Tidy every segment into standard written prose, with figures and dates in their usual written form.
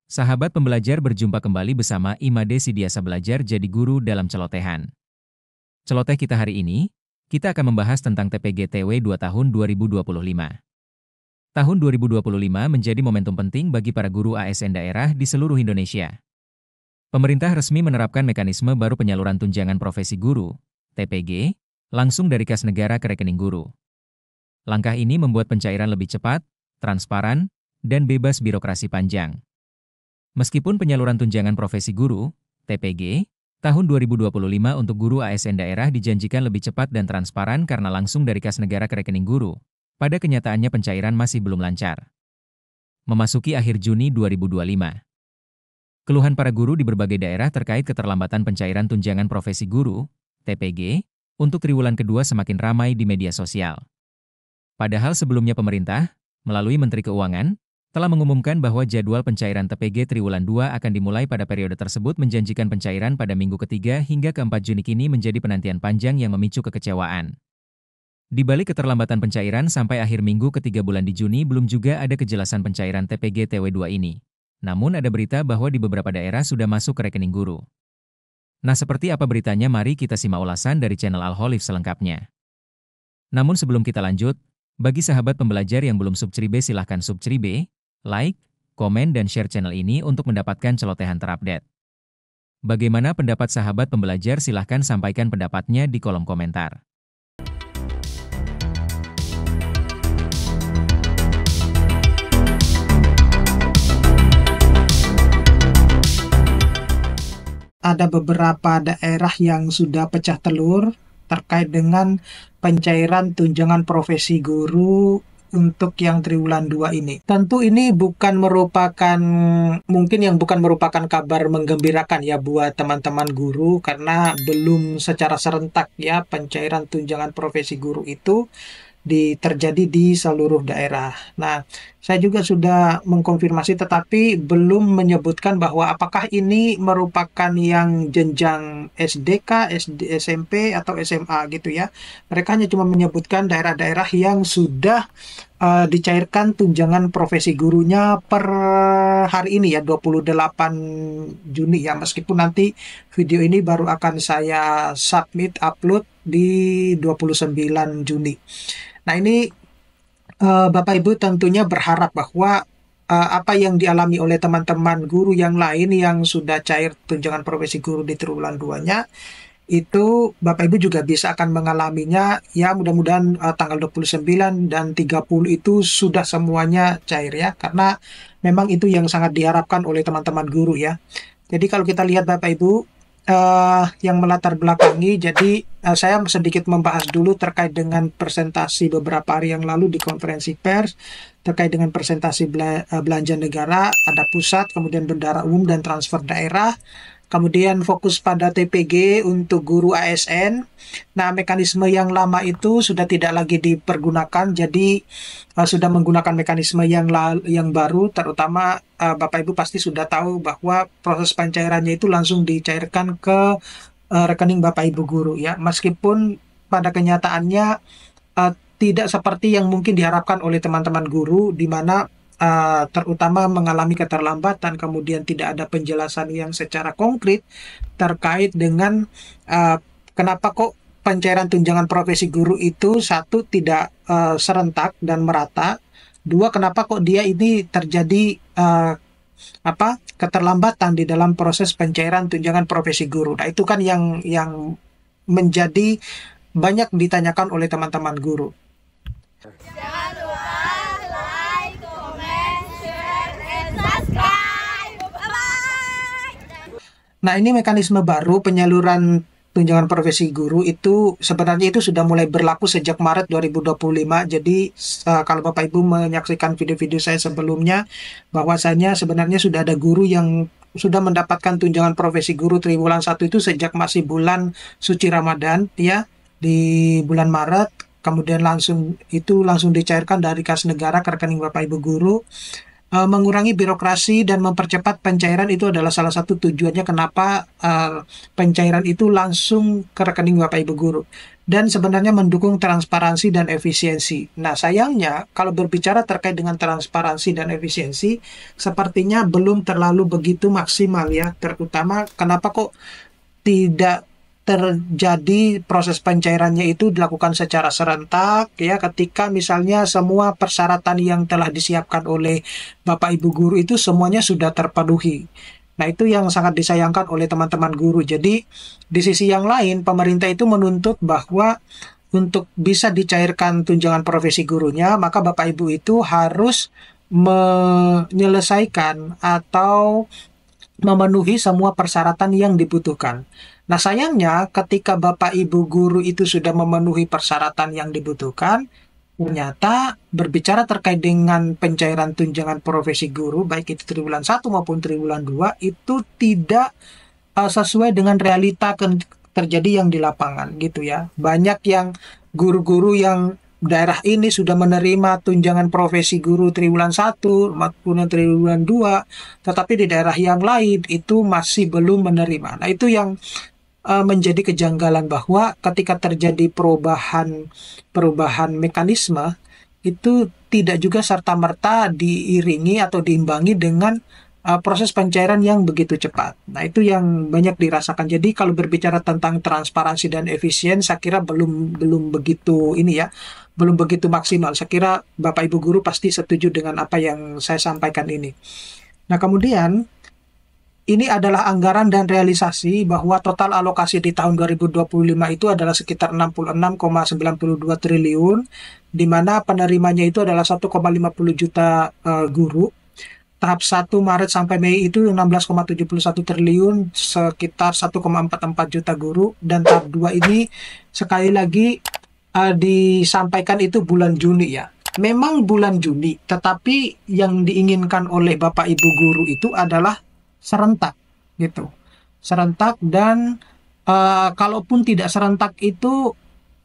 Sahabat pembelajar berjumpa kembali bersama Imade Sidiasa Belajar Jadi Guru dalam Celotehan. Celoteh kita hari ini, kita akan membahas tentang TPG TW 2 tahun 2025. Tahun 2025 menjadi momentum penting bagi para guru ASN daerah di seluruh Indonesia. Pemerintah resmi menerapkan mekanisme baru penyaluran tunjangan profesi guru, TPG, langsung dari kas negara ke rekening guru. Langkah ini membuat pencairan lebih cepat, transparan, dan bebas birokrasi panjang. Meskipun penyaluran tunjangan profesi guru, TPG, tahun 2025 untuk guru ASN daerah dijanjikan lebih cepat dan transparan karena langsung dari kas negara ke rekening guru, pada kenyataannya pencairan masih belum lancar. Memasuki akhir Juni 2025. Keluhan para guru di berbagai daerah terkait keterlambatan pencairan tunjangan profesi guru, TPG, untuk triwulan kedua semakin ramai di media sosial. Padahal sebelumnya pemerintah, melalui Menteri Keuangan, telah mengumumkan bahwa jadwal pencairan TPG triwulan 2 akan dimulai pada periode tersebut menjanjikan pencairan pada minggu ketiga hingga ke-4 Juni kini menjadi penantian panjang yang memicu kekecewaan. Di balik keterlambatan pencairan sampai akhir minggu ketiga bulan di Juni belum juga ada kejelasan pencairan TPG TW2 ini. Namun ada berita bahwa di beberapa daerah sudah masuk ke rekening guru. Nah, seperti apa beritanya? Mari kita simak ulasan dari channel Al-Holif selengkapnya. Namun sebelum kita lanjut, bagi sahabat pembelajar yang belum subscribe silahkan subscribe, like, komen dan share channel ini untuk mendapatkan celotehan terupdate. Bagaimana pendapat sahabat pembelajar? Silahkan sampaikan pendapatnya di kolom komentar. Ada beberapa daerah yang sudah pecah telur terkait dengan pencairan tunjangan profesi guru untuk yang triwulan 2 ini. Tentu ini bukan merupakan kabar menggembirakan ya buat teman-teman guru karena belum secara serentak ya pencairan tunjangan profesi guru itu terjadi di seluruh daerah. Nah, saya juga sudah mengkonfirmasi tetapi belum menyebutkan bahwa apakah ini merupakan yang jenjang SDK, SMP, atau SMA gitu ya. Mereka hanya cuma menyebutkan daerah-daerah yang sudah dicairkan tunjangan profesi gurunya per hari ini ya, 28 Juni ya. Meskipun nanti video ini baru akan saya upload di 29 Juni. Nah ini Bapak Ibu tentunya berharap bahwa apa yang dialami oleh teman-teman guru yang lain yang sudah cair tunjangan profesi guru di triwulan 2-nya, itu Bapak Ibu juga bisa akan mengalaminya ya, mudah-mudahan tanggal 29 dan 30 itu sudah semuanya cair ya, karena memang itu yang sangat diharapkan oleh teman-teman guru ya. Jadi kalau kita lihat Bapak Ibu, yang melatar belakangi, jadi saya sedikit membahas dulu terkait dengan presentasi beberapa hari yang lalu di konferensi pers terkait dengan presentasi belanja negara, ada pusat, kemudian bendahara umum dan transfer daerah, kemudian fokus pada TPG untuk guru ASN. Nah, mekanisme yang lama itu sudah tidak lagi dipergunakan, jadi sudah menggunakan mekanisme yang baru, terutama Bapak Ibu pasti sudah tahu bahwa proses pencairannya itu langsung dicairkan ke rekening Bapak Ibu guru ya. Meskipun pada kenyataannya tidak seperti yang mungkin diharapkan oleh teman-teman guru, di mana terutama mengalami keterlambatan, kemudian tidak ada penjelasan yang secara konkret terkait dengan kenapa kok pencairan tunjangan profesi guru itu satu tidak serentak dan merata, dua kenapa kok dia ini terjadi keterlambatan di dalam proses pencairan tunjangan profesi guru. Nah itu kan yang menjadi banyak ditanyakan oleh teman-teman guru. Nah ini mekanisme baru penyaluran tunjangan profesi guru itu sebenarnya itu sudah mulai berlaku sejak Maret 2025. Jadi kalau Bapak Ibu menyaksikan video-video saya sebelumnya, bahwasanya sebenarnya sudah ada guru yang sudah mendapatkan tunjangan profesi guru triwulan 1 itu sejak masih bulan suci Ramadan ya, di bulan Maret, kemudian langsung dicairkan dari kas negara ke rekening Bapak Ibu guru. Mengurangi birokrasi dan mempercepat pencairan itu adalah salah satu tujuannya kenapa pencairan itu langsung ke rekening Bapak Ibu guru. dan sebenarnya mendukung transparansi dan efisiensi. Nah, sayangnya kalau berbicara terkait dengan transparansi dan efisiensi, sepertinya belum terlalu begitu maksimal ya, terutama kenapa kok tidak terjadi proses pencairannya itu dilakukan secara serentak ya, ketika misalnya semua persyaratan yang telah disiapkan oleh Bapak Ibu guru itu semuanya sudah terpenuhi. Nah, itu yang sangat disayangkan oleh teman-teman guru. Jadi, di sisi yang lain, pemerintah itu menuntut bahwa untuk bisa dicairkan tunjangan profesi gurunya, maka Bapak Ibu itu harus menyelesaikan atau memenuhi semua persyaratan yang dibutuhkan. Nah, sayangnya ketika Bapak Ibu guru itu sudah memenuhi persyaratan yang dibutuhkan, ternyata berbicara terkait dengan pencairan tunjangan profesi guru, baik itu triwulan 1 maupun triwulan 2, itu tidak sesuai dengan realita terjadi yang di lapangan gitu ya. Banyak yang guru-guru yang daerah ini sudah menerima tunjangan profesi guru triwulan 1 maupun triwulan 2, tetapi di daerah yang lain itu masih belum menerima. Nah, itu yang menjadi kejanggalan bahwa ketika terjadi perubahan mekanisme itu tidak juga serta-merta diiringi atau diimbangi dengan proses pencairan yang begitu cepat. Nah, itu yang banyak dirasakan. Jadi kalau berbicara tentang transparansi dan efisien, saya kira belum begitu ini ya, belum begitu maksimal. Saya kira Bapak Ibu guru pasti setuju dengan apa yang saya sampaikan ini. Nah, kemudian ini adalah anggaran dan realisasi bahwa total alokasi di tahun 2025 itu adalah sekitar 66,92 triliun, di mana penerimanya itu adalah 1,50 juta guru. Tahap 1 Maret sampai Mei itu 16,71 triliun, sekitar 1,44 juta guru. Dan tahap 2 ini sekali lagi disampaikan itu bulan Juni ya. Memang bulan Juni, tetapi yang diinginkan oleh Bapak Ibu guru itu adalah serentak gitu, serentak. Dan kalaupun tidak serentak itu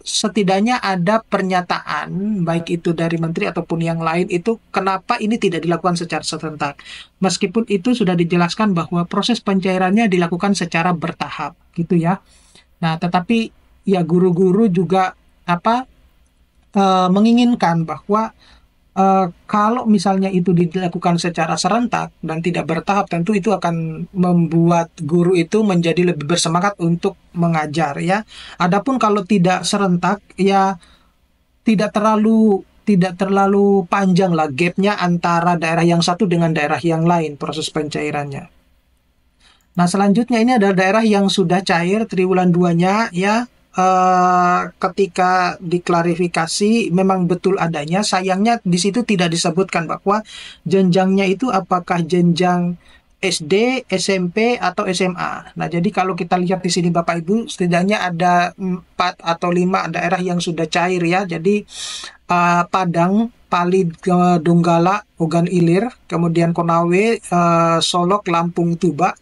setidaknya ada pernyataan baik itu dari menteri ataupun yang lain itu kenapa ini tidak dilakukan secara serentak, meskipun itu sudah dijelaskan bahwa proses pencairannya dilakukan secara bertahap gitu ya. Nah, tetapi ya guru-guru juga menginginkan bahwa kalau misalnya itu dilakukan secara serentak dan tidak bertahap, tentu itu akan membuat guru itu menjadi lebih bersemangat untuk mengajar ya. Adapun kalau tidak serentak ya tidak terlalu panjang lah gapnya antara daerah yang satu dengan daerah yang lain proses pencairannya. Nah, selanjutnya ini adalah daerah yang sudah cair triwulan 2-nya ya. Ketika diklarifikasi memang betul adanya, sayangnya di situ tidak disebutkan bahwa jenjangnya itu apakah jenjang SD, SMP, atau SMA. Nah, jadi kalau kita lihat di sini Bapak Ibu, setidaknya ada 4 atau 5 daerah yang sudah cair ya. Jadi Padang, Pali, Donggala, Ogan Ilir, kemudian Konawe, Solok, Lampung, Tuba,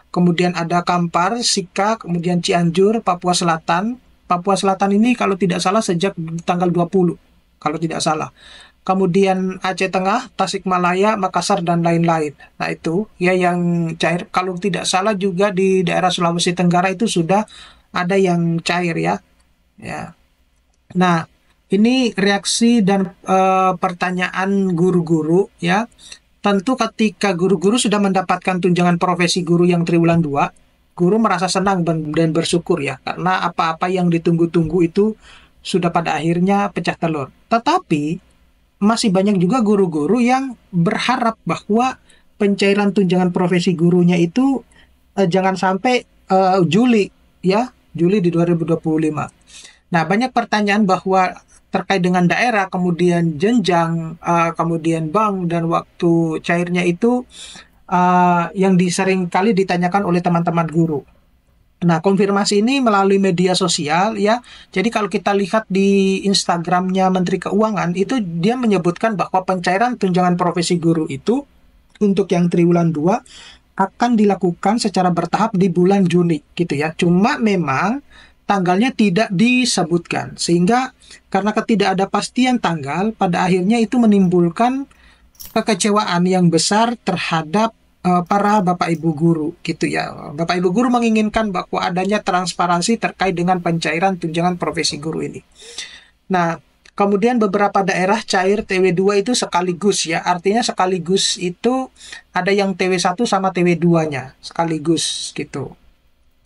kemudian ada Kampar, Sika, kemudian Cianjur, Papua Selatan. Papua Selatan ini kalau tidak salah sejak tanggal 20, kalau tidak salah. Kemudian Aceh Tengah, Tasikmalaya, Makassar, dan lain-lain. Nah, itu ya yang cair. Kalau tidak salah juga di daerah Sulawesi Tenggara itu sudah ada yang cair ya. Ya. Nah, ini reaksi dan pertanyaan guru-guru ya. Tentu ketika guru-guru sudah mendapatkan tunjangan profesi guru yang triwulan 2, guru merasa senang dan bersyukur ya, karena apa-apa yang ditunggu-tunggu itu sudah pada akhirnya pecah telur. Tetapi masih banyak juga guru-guru yang berharap bahwa pencairan tunjangan profesi gurunya itu jangan sampai Juli ya, Juli di 2025. Nah, banyak pertanyaan bahwa terkait dengan daerah, kemudian jenjang, kemudian bank, dan waktu cairnya itu yang sering kali ditanyakan oleh teman-teman guru. Nah, konfirmasi ini melalui media sosial ya. Jadi kalau kita lihat di Instagramnya Menteri Keuangan, itu dia menyebutkan bahwa pencairan tunjangan profesi guru itu untuk yang triwulan 2 akan dilakukan secara bertahap di bulan Juni gitu ya. Cuma memang tanggalnya tidak disebutkan, sehingga karena ketidakpastian tanggal, pada akhirnya itu menimbulkan kekecewaan yang besar terhadap para Bapak Ibu guru gitu ya. Bapak Ibu guru menginginkan bahwa adanya transparansi terkait dengan pencairan tunjangan profesi guru ini. Nah, kemudian beberapa daerah cair TW2 itu sekaligus ya. Artinya sekaligus itu ada yang TW1 sama TW2-nya sekaligus gitu.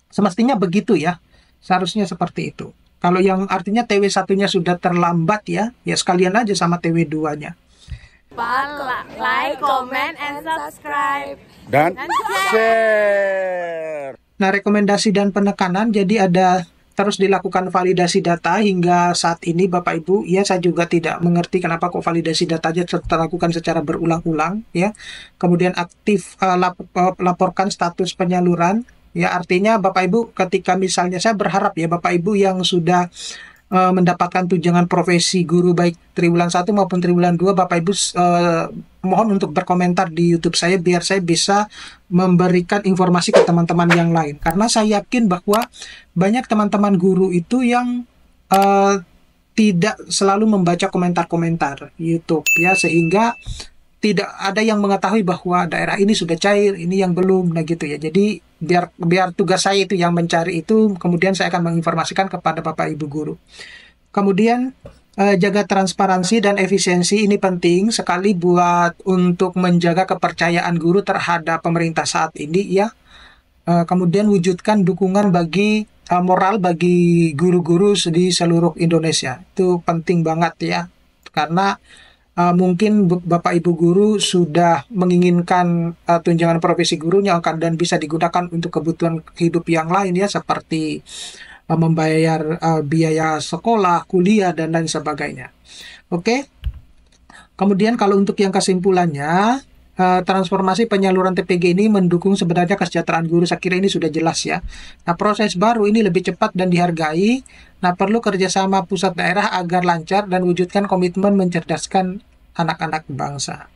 Semestinya begitu ya. Seharusnya seperti itu. Kalau yang artinya TW1-nya sudah terlambat ya, ya sekalian aja sama TW2-nya. Like, comment, and subscribe. Dan share. Nah, rekomendasi dan penekanan, jadi ada terus dilakukan validasi data hingga saat ini Bapak Ibu. Ya, saya juga tidak mengerti kenapa kok validasi datanya terlakukan secara berulang-ulang ya. Kemudian aktif laporkan status penyaluran. Ya, artinya Bapak Ibu ketika misalnya saya berharap ya Bapak Ibu yang sudah mendapatkan tunjangan profesi guru baik triwulan 1 maupun triwulan 2, Bapak Ibu mohon untuk berkomentar di YouTube saya biar saya bisa memberikan informasi ke teman-teman yang lain. Karena saya yakin bahwa banyak teman-teman guru itu yang tidak selalu membaca komentar-komentar YouTube ya, sehingga tidak ada yang mengetahui bahwa daerah ini sudah cair, ini yang belum, nah gitu ya. Jadi biar tugas saya itu yang mencari itu, kemudian saya akan menginformasikan kepada Bapak Ibu guru. Kemudian jaga transparansi dan efisiensi, ini penting sekali buat untuk menjaga kepercayaan guru terhadap pemerintah saat ini ya. Kemudian wujudkan dukungan bagi moral bagi guru-guru di seluruh Indonesia. Itu penting banget ya. Karena mungkin Bapak Ibu guru sudah menginginkan tunjangan profesi gurunya dan bisa digunakan untuk kebutuhan hidup yang lain ya, seperti membayar biaya sekolah, kuliah, dan lain sebagainya. Oke. Kemudian kalau untuk yang kesimpulannya, transformasi penyaluran TPG ini mendukung sebenarnya kesejahteraan guru. Saya kira ini sudah jelas ya. Nah, proses baru ini lebih cepat dan dihargai. Nah, perlu kerjasama pusat daerah agar lancar dan wujudkan komitmen mencerdaskan anak-anak bangsa.